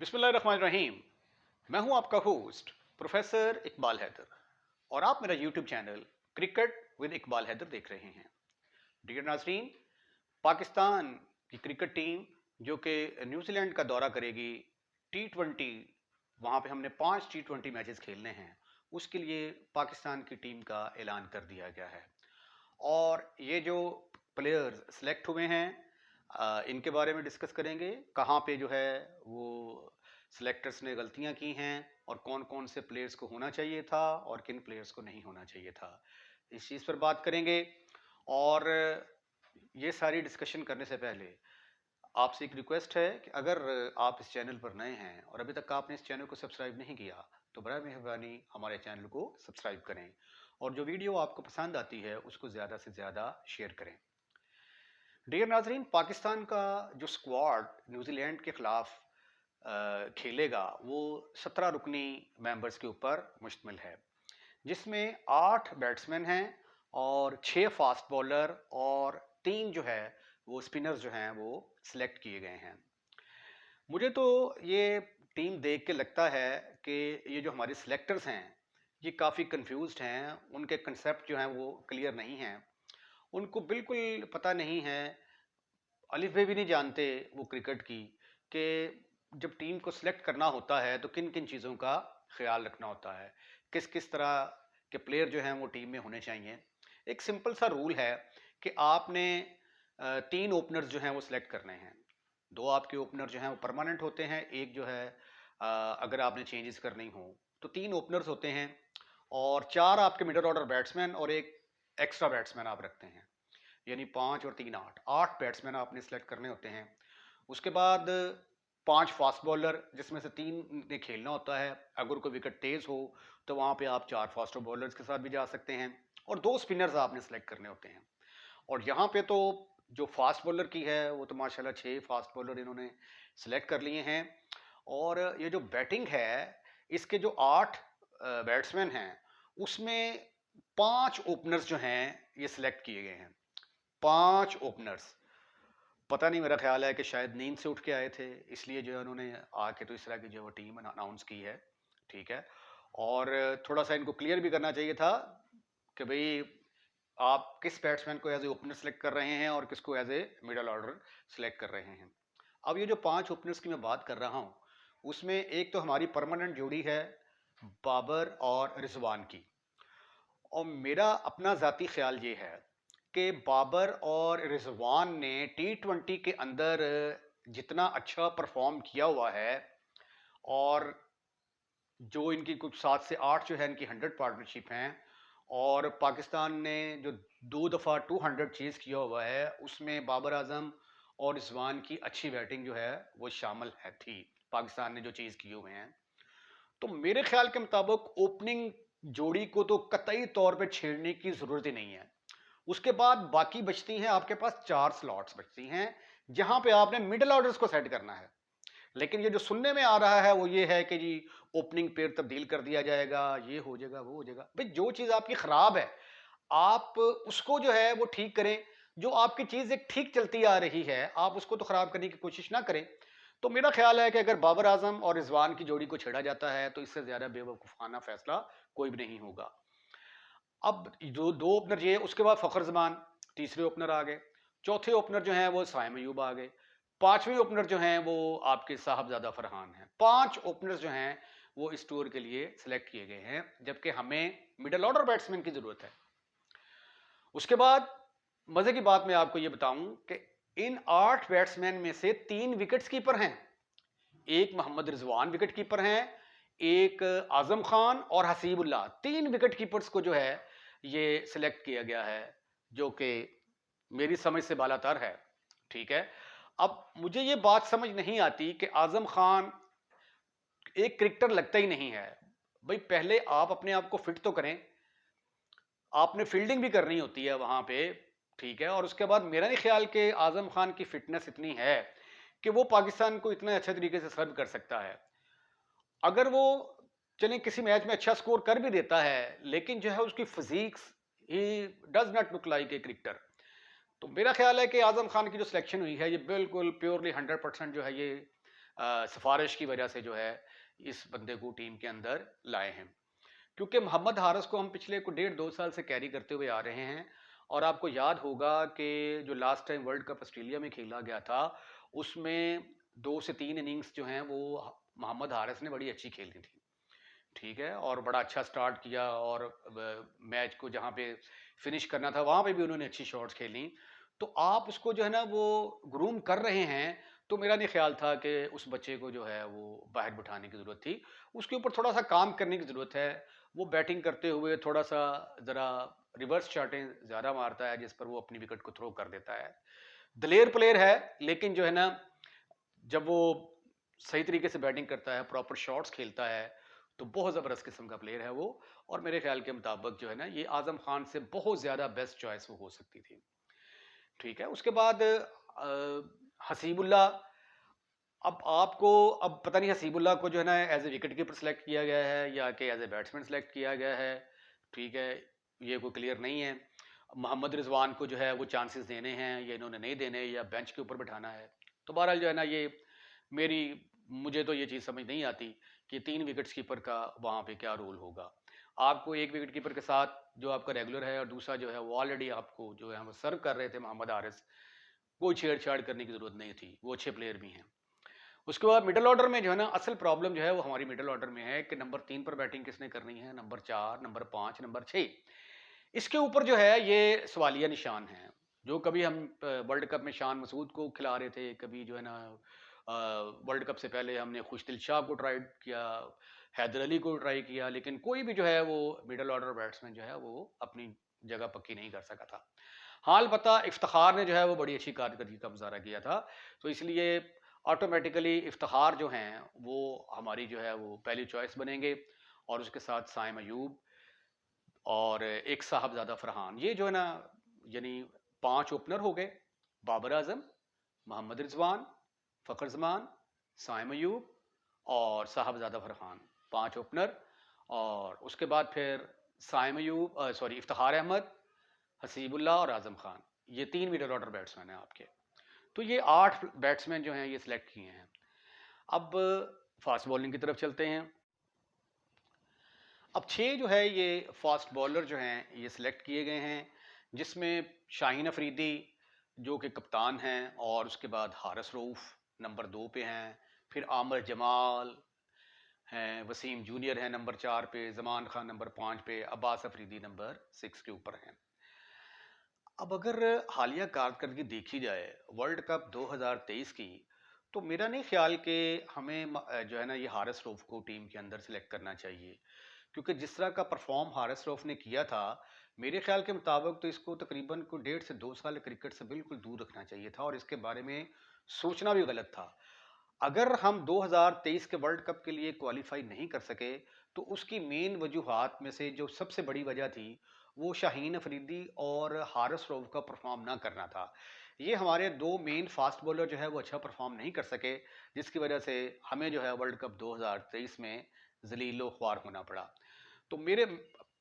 बिस्मिल्लाहिर्रहमानिर्रहीम। मैं हूं आपका होस्ट प्रोफेसर इकबाल हैदर और आप मेरा YouTube channel cricket with Iqbal Haider देख रहे हैं। डियर नाजरीन, पाकिस्तान की क्रिकेट टीम जो कि न्यूजीलैंड का दौरा करेगी T20, वहां पे हमने 5 T20 मैचेस खेलने हैं, उसके लिए पाकिस्तान की टीम का ऐलान कर दिया गया है। और ये जो प्लेयर्स सेलेक्ट हुए हैं, इनके बारे में डिस्कस करेंगे। कहाँ पे जो है वो सिलेक्टर्स ने गलतियाँ की हैं और कौन कौन से प्लेयर्स को होना चाहिए था और किन प्लेयर्स को नहीं होना चाहिए था, इस चीज़ पर बात करेंगे। और ये सारी डिस्कशन करने से पहले आपसे एक रिक्वेस्ट है कि अगर आप इस चैनल पर नए हैं और अभी तक आपने इस चैनल को सब्सक्राइब नहीं किया तो बड़ा मेहरबानी हमारे चैनल को सब्सक्राइब करें और जो वीडियो आपको पसंद आती है उसको ज़्यादा से ज़्यादा शेयर करें। डियर नाजरीन, पाकिस्तान का जो स्क्वाड न्यूजीलैंड के खिलाफ खेलेगा वो 17 रुकनी मेंबर्स के ऊपर मुश्तमिल है, जिसमें 8 बैट्समैन हैं और 6 फास्ट बॉलर और 3 जो है वो स्पिनर्स जो हैं वो सिलेक्ट किए गए हैं। मुझे तो ये टीम देख के लगता है कि ये जो हमारे सिलेक्टर्स हैं ये काफ़ी कंफ्यूज्ड हैं, उनके कंसेप्ट जो हैं वो क्लियर नहीं हैं, उनको बिल्कुल पता नहीं है, अलिफ बे भी नहीं जानते वो क्रिकेट की, कि जब टीम को सिलेक्ट करना होता है तो किन किन चीज़ों का ख्याल रखना होता है, किस किस तरह के प्लेयर जो हैं वो टीम में होने चाहिए। एक सिंपल सा रूल है कि आपने 3 ओपनर्स जो हैं वो सिलेक्ट करने हैं। 2 आपके ओपनर जो हैं वो परमानेंट होते हैं, एक जो है अगर आपने चेंजेस करनी हो तो 3 ओपनर्स होते हैं और 4 आपके मिडल ऑर्डर बैट्समैन और एक एक्स्ट्रा बैट्समैन आप रखते हैं, यानी 5 और 3 8 बैट्समैन आपने सेलेक्ट करने होते हैं। उसके बाद 5 फास्ट बॉलर जिसमें से 3 ने खेलना होता है। अगर कोई विकेट तेज हो तो वहां पे आप 4 फास्ट बॉलर्स के साथ भी जा सकते हैं और 2 स्पिनर्स आपने सेलेक्ट करने होते हैं। और यहाँ पे तो जो फास्ट बॉलर की है वो तो माशाल्लाह 6 फास्ट बॉलर इन्होंने सेलेक्ट कर लिए हैं। और ये जो बैटिंग है इसके जो 8 बैट्समैन हैं उसमें 5 ओपनर्स जो हैं ये सिलेक्ट किए गए हैं। 5 ओपनर्स, पता नहीं, मेरा ख्याल है कि शायद नींद से उठ के आए थे, इसलिए जो है उन्होंने आके तो इस तरह की जो टीम अनाउंस की है। ठीक है। और थोड़ा सा इनको क्लियर भी करना चाहिए था कि भाई आप किस बैट्समैन को एज ए ओपनर सेलेक्ट कर रहे हैं और किसको as a middle order select कर रहे हैं। अब ये जो 5 ओपनर्स की मैं बात कर रहा हूँ उसमें एक तो हमारी परमानेंट जोड़ी है बाबर और रिजवान की। और मेरा अपना ज़ाती ख्याल ये है कि बाबर और रिजवान ने T20 के अंदर जितना अच्छा परफॉर्म किया हुआ है और जो इनकी कुछ 7 से 8 जो है इनकी 100 पार्टनरशिप हैं और पाकिस्तान ने जो 2 दफ़ा 200 चेज़ किया हुआ है उसमें बाबर आजम और रिजवान की अच्छी बैटिंग जो है वो शामिल है थी, पाकिस्तान ने जो चीज़ किए हुए हैं। तो मेरे ख्याल के मुताबिक ओपनिंग जोड़ी को तो कतई तौर पे छेड़ने की ज़रूरत ही नहीं है। उसके बाद बाकी बचती हैं आपके पास 4 स्लॉट्स बचती हैं जहां पे आपने मिडिल ऑर्डर्स को सेट करना है। लेकिन ये जो सुनने में आ रहा है वो ये है कि जी ओपनिंग पेयर तब्दील कर दिया जाएगा, ये हो जाएगा, वो हो जाएगा। भाई जो चीज़ आपकी ख़राब है आप उसको जो है वो ठीक करें। जो आपकी चीज़ एक ठीक चलती आ रही है आप उसको तो ख़राब करने की कोशिश ना करें। तो मेरा ख्याल है कि अगर बाबर आजम और रिजवान की जोड़ी को छेड़ा जाता है तो इससे ज़्यादा बेवकूफ़ाना फैसला कोई भी नहीं होगा। अब जो 2 ओपनर ये, उसके बाद फ़खर जमान तीसरे ओपनर आ गए, चौथे ओपनर जो हैं वो साइम अयूब आ गए, पांचवें ओपनर जो हैं वो आपके साहबजादा फरहान हैं। 5 ओपनर्स जो हैं वो इस टूर के लिए सिलेक्ट किए गए हैं, जबकि हमें मिडल ऑर्डर बैट्समैन की जरूरत है। उसके बाद मजे की बात मैं आपको ये बताऊं कि इन 8 बैट्समैन में से 3 विकेट्स कीपर हैं। एक मोहम्मद रिजवान विकेट कीपर हैं, एक आजम खान और हसीबुल्लाह, 3 विकेट कीपर्स को जो है ये सिलेक्ट किया गया है, जो कि मेरी समझ से बालातर है। ठीक है। अब मुझे ये बात समझ नहीं आती कि आजम खान एक क्रिकेटर लगता ही नहीं है। भाई पहले आप अपने आप को फिट तो करें, आपने फील्डिंग भी करनी होती है वहां पे। ठीक है। और उसके बाद मेरा नहीं ख्याल कि आजम खान की फिटनेस इतनी है कि वो पाकिस्तान को इतने अच्छे तरीके से सर्व कर सकता है। अगर वो चलें किसी मैच में अच्छा स्कोर कर भी देता है लेकिन जो है उसकी physics, he does not look like a cricketer. तो मेरा ख्याल है कि आजम खान की जो सिलेक्शन हुई है ये बिल्कुल प्योरली 100% जो है ये सिफारिश की वजह से जो है इस बंदे को टीम के अंदर लाए हैं। क्योंकि मोहम्मद हारिस को हम पिछले को 1.5-2 साल से कैरी करते हुए आ रहे हैं, और आपको याद होगा कि जो last time world cup Australia में खेला गया था, उसमें 2 से 3 इनिंग्स जो हैं वो मोहम्मद हारिस ने बड़ी अच्छी खेली थी, ठीक है, और बड़ा अच्छा स्टार्ट किया, और मैच को जहाँ पे फिनिश करना था वहाँ पे भी उन्होंने अच्छी शॉट्स खेली। तो आप उसको जो है ना वो ग्रूम कर रहे हैं, तो मेरा नहीं ख्याल था कि उस बच्चे को जो है वो बाहर बिठाने की ज़रूरत थी। उसके ऊपर थोड़ा सा काम करने की ज़रूरत है। वो बैटिंग करते हुए थोड़ा सा ज़रा रिवर्स शॉटें ज़्यादा मारता है, जिस पर वो अपनी विकेट को थ्रो कर देता है। दलेर प्लेयर है, लेकिन जो है ना जब वो सही तरीके से बैटिंग करता है, प्रॉपर शॉट्स खेलता है, तो बहुत ज़बरदस्त किस्म का प्लेयर है वो। और मेरे ख्याल के मुताबिक जो है ना ये आज़म खान से बहुत ज़्यादा बेस्ट चॉइस वो हो सकती थी, ठीक है। उसके बाद हसीबुल्ला, अब आपको अब पता नहीं हसीबुल्ला को जो है ना as a wicket keeper select किया गया है या कि एज ए बैट्समैन सेलेक्ट किया गया है, ठीक है, ये कोई क्लियर नहीं है। मोहम्मद रिजवान को जो है वो चांसेस देने हैं या इन्होंने नहीं देने, या बेंच के ऊपर बैठाना है। तो बहरहाल जो है ना ये मेरी मुझे तो ये चीज़ समझ नहीं आती कि 3 विकेट कीपर का वहाँ पे क्या रोल होगा। आपको एक विकेट कीपर के साथ जो आपका रेगुलर है, और दूसरा जो है वो ऑलरेडी आपको जो है वो सर्व कर रहे थे मोहम्मद हारिस, कोई छेड़छाड़ करने की ज़रूरत नहीं थी, वो अच्छे प्लेयर भी हैं। उसके बाद मिडल ऑर्डर में जो है ना असल प्रॉब्लम जो है वो हमारी मिडल ऑर्डर में है कि नंबर 3 पर बैटिंग किसने करनी है, नंबर 4, नंबर 5, नंबर 6, इसके ऊपर जो है ये सवालिया निशान है। जो कभी हम वर्ल्ड कप में शान मसूद को खिला रहे थे, कभी जो है ना वर्ल्ड कप से पहले हमने खुशदिल शाह को ट्राई किया, हैदर अली को ट्राई किया, लेकिन कोई भी जो है वो मिडल ऑर्डर बैट्समैन जो है वो अपनी जगह पक्की नहीं कर सका था। हाल पता इफ्तिखार ने जो है वो बड़ी अच्छी कारकर्दगी का मुजाहरा किया था, तो इसलिए ऑटोमेटिकली इफ्तिखार जो हैं वो हमारी जो है वो पहली चॉइस बनेंगे, और उसके साथ साइम अयूब और एक साहबजादा फरहान, ये जो है ना यानी 5 ओपनर हो गए। बाबर आजम, मोहम्मद रिजवान, फ़खर जमान, साइम अयूब और साहबजादा फरहान, 5 ओपनर। और उसके बाद फिर साइम अयूब सॉरी इफ्तिखार अहमद, हसीबुल्लाह और आजम खान, ये 3 मिडल ऑर्डर बैट्समैन हैं आपके। तो ये 8 बैट्समैन जो हैं ये सिलेक्ट किए हैं। अब फास्ट बॉलिंग की तरफ चलते हैं। अब 6 जो है ये फास्ट बॉलर जो हैं ये सिलेक्ट किए गए हैं, जिसमें शाहीन अफरीदी जो कि कप्तान हैं, और उसके बाद हारिस रऊफ़ नंबर 2 पे हैं, फिर आमिर जमाल हैं, वसीम जूनियर हैं नंबर 4 पे, ज़मान खान नंबर 5 पे, अब्बास अफरीदी नंबर 6 के ऊपर हैं। अब अगर हालिया कारकर्दगी देखी जाए वर्ल्ड कप 2023 की, तो मेरा नहीं ख्याल कि हमें जो है ना ये हारिस रऊफ़ को टीम के अंदर सेलेक्ट करना चाहिए, क्योंकि जिस तरह का परफॉर्म हारिस रऊफ़ ने किया था, मेरे ख्याल के मुताबिक तो इसको तकरीबन को 1.5 से 2 साल क्रिकेट से बिल्कुल दूर रखना चाहिए था, और इसके बारे में सोचना भी गलत था। अगर हम 2023 के वर्ल्ड कप के लिए क्वालिफाई नहीं कर सके, तो उसकी मेन वजूहात में से जो सबसे बड़ी वजह थी, वो शाहीन अफरीदी और हारिस रऊफ़ का परफॉर्म ना करना था। ये हमारे 2 मेन फास्ट बॉलर जो है वो अच्छा परफॉर्म नहीं कर सके, जिसकी वजह से हमें जो है वर्ल्ड कप 2023 में ज़लील ख्वार होना पड़ा। तो मेरे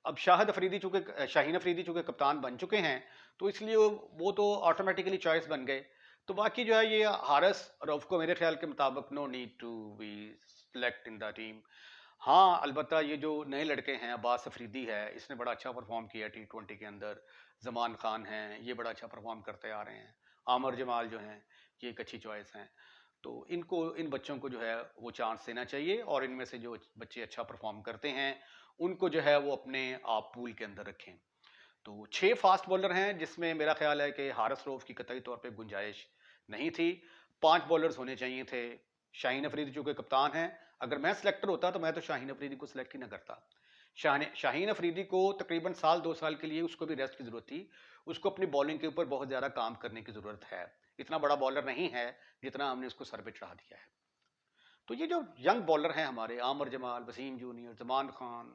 अब शाहीन अफरीदी चूंकि कप्तान बन चुके हैं, तो इसलिए वो तो ऑटोमेटिकली चॉइस बन गए। तो बाकी जो है ये हारिस रऊफ़ को मेरे ख्याल के मुताबिक no need to be select in the team. हाँ, अलबत्ता ये जो नए लड़के हैं, अब्बास अफरीदी है, इसने बड़ा अच्छा परफॉर्म किया T20 के अंदर। ज़मान खान हैं, ये बड़ा अच्छा परफॉर्म करते आ रहे हैं। आमिर जमाल जो हैं, ये एक अच्छी चॉइस हैं। तो इन बच्चों को जो है वो चांस देना चाहिए, और इनमें से जो बच्चे अच्छा परफॉर्म करते हैं उनको जो है वो अपने आप पूल के अंदर रखें। तो 6 फास्ट बॉलर हैं, जिसमें मेरा ख्याल है कि हारिस रऊफ़ की कतई तौर पे गुंजाइश नहीं थी। 5 बॉलर्स होने चाहिए थे। शाहीन अफरीदी चूंकि कप्तान हैं, अगर मैं सिलेक्टर होता तो मैं तो शाहीन अफरीदी को सिलेक्ट ही ना करता। शाहीन अफरीदी को तकरीबन साल 2 साल के लिए उसको भी रेस्ट की ज़रूरत थी। उसको अपनी बॉलिंग के ऊपर बहुत ज़्यादा काम करने की ज़रूरत है। इतना बड़ा बॉलर नहीं है जितना हमने उसको सर पे चढ़ा दिया है। तो ये जो यंग बॉलर हैं हमारे, आमिर जमाल, वसीम जूनियर, ज़मान खान,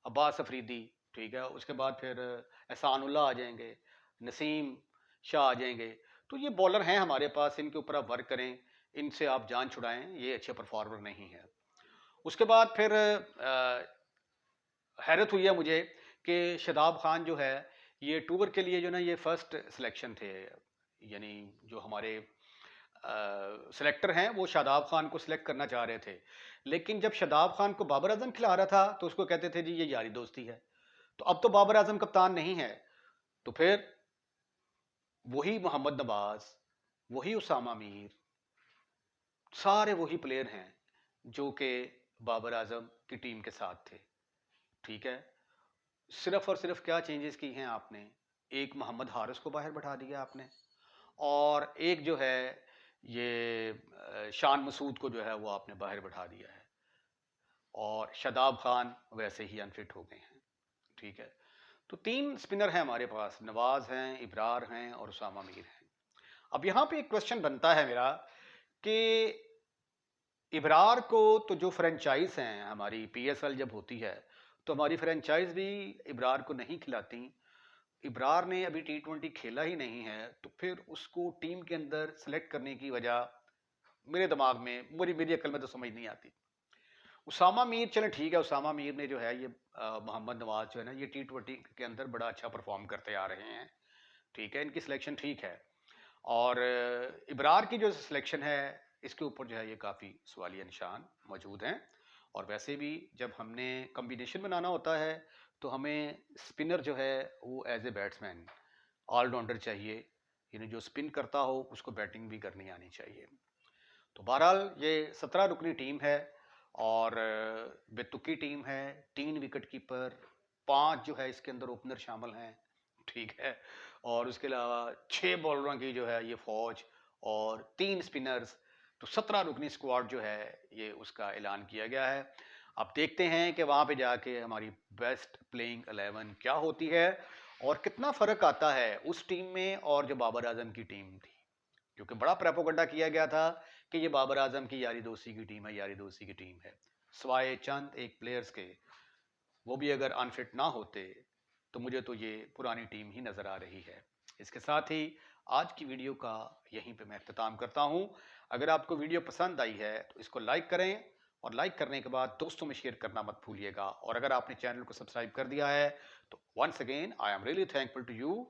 अब्बास अफरीदी, ठीक है, उसके बाद फिर एहसानुल्लाह आ जाएंगे, नसीम शाह आ जाएंगे। तो ये बॉलर हैं हमारे पास, इनके ऊपर आप वर्क करें, इनसे आप जान छुड़ाएं, ये अच्छे परफॉर्मर नहीं है। उसके बाद फिर हैरत हुई है मुझे कि शादाब खान जो है ये टूर के लिए जो ना ये फर्स्ट सिलेक्शन थे, यानी जो हमारे सिलेक्टर हैं वो शादाब खान को सिलेक्ट करना चाह रहे थे, लेकिन जब शादाब खान को बाबर आजम खिला रहा था तो उसको कहते थे जी ये यारी दोस्ती है। तो अब तो बाबर आजम कप्तान नहीं है, तो फिर वही मोहम्मद नवाज, वही उसामा मीर, सारे वही प्लेयर हैं जो कि बाबर आजम की टीम के साथ थे। ठीक है, सिर्फ और सिर्फ क्या चेंजेस की हैं आपने, एक मोहम्मद हारिस को बाहर बैठा दिया आपने, और एक जो है ये शान मसूद को जो है वो आपने बाहर बैठा दिया है, और शादाब खान वैसे ही अनफिट हो गए हैं। ठीक है, तो 3 स्पिनर हैं हमारे पास, नवाज हैं, इब्रार हैं और उसामा मीर हैं। अब यहाँ पे एक क्वेश्चन बनता है मेरा कि इब्रार को तो जो फ्रेंचाइज हैं हमारी पीएसएल जब होती है तो हमारी फ्रेंचाइज भी इब्रार को नहीं खिलाती। इब्रार ने अभी टी20 खेला ही नहीं है, तो फिर उसको टीम के अंदर सेलेक्ट करने की वजह मेरे दिमाग में, मेरी अकल में तो समझ नहीं आती। उसामा मीर चलें ठीक है, उसामा मीर ने जो है ये मोहम्मद नवाज जो है ना ये टी20 के अंदर बड़ा अच्छा परफॉर्म करते आ रहे हैं। ठीक है, इनकी सिलेक्शन ठीक है, और इब्रार की जो सिलेक्शन है इसके ऊपर जो है ये काफ़ी सवालिया निशान मौजूद हैं। और वैसे भी जब हमने कम्बिनेशन बनाना होता है तो हमें स्पिनर जो है वो एज ए बैट्समैन ऑलराउंडर चाहिए, यानी जो स्पिन करता हो उसको बैटिंग भी करनी आनी चाहिए। तो बहरहाल ये 17 रुकनी टीम है और बेतुकी टीम है, 3 विकेट कीपर, 5 जो है इसके अंदर ओपनर शामिल हैं। ठीक है, और उसके अलावा 6 बॉलरों की जो है ये फौज और 3 स्पिनर्स, तो 17 रुकनी स्क्वाड जो है ये उसका ऐलान किया गया है। अब देखते हैं कि वहाँ पे जाके हमारी बेस्ट प्लेइंग 11 क्या होती है और कितना फ़र्क आता है उस टीम में और जो बाबर आजम की टीम थी, क्योंकि बड़ा प्रेपोगंडा किया गया था कि ये बाबर आजम की यारी दोस्ती की टीम है, यारी दोस्ती की टीम है। स्वाए चंद एक प्लेयर्स के, वो भी अगर अनफिट ना होते तो मुझे तो ये पुरानी टीम ही नज़र आ रही है। इसके साथ ही आज की वीडियो का यहीं पे मैं अख्ताम करता हूँ। अगर आपको वीडियो पसंद आई है तो इसको लाइक करें, और लाइक करने के बाद दोस्तों में शेयर करना मत भूलिएगा। और अगर आपने चैनल को सब्सक्राइब कर दिया है तो once again I am really thankful to you.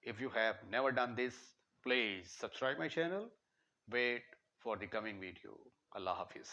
If you have never done this, please subscribe my channel. Wait for the coming video. Allah Hafiz.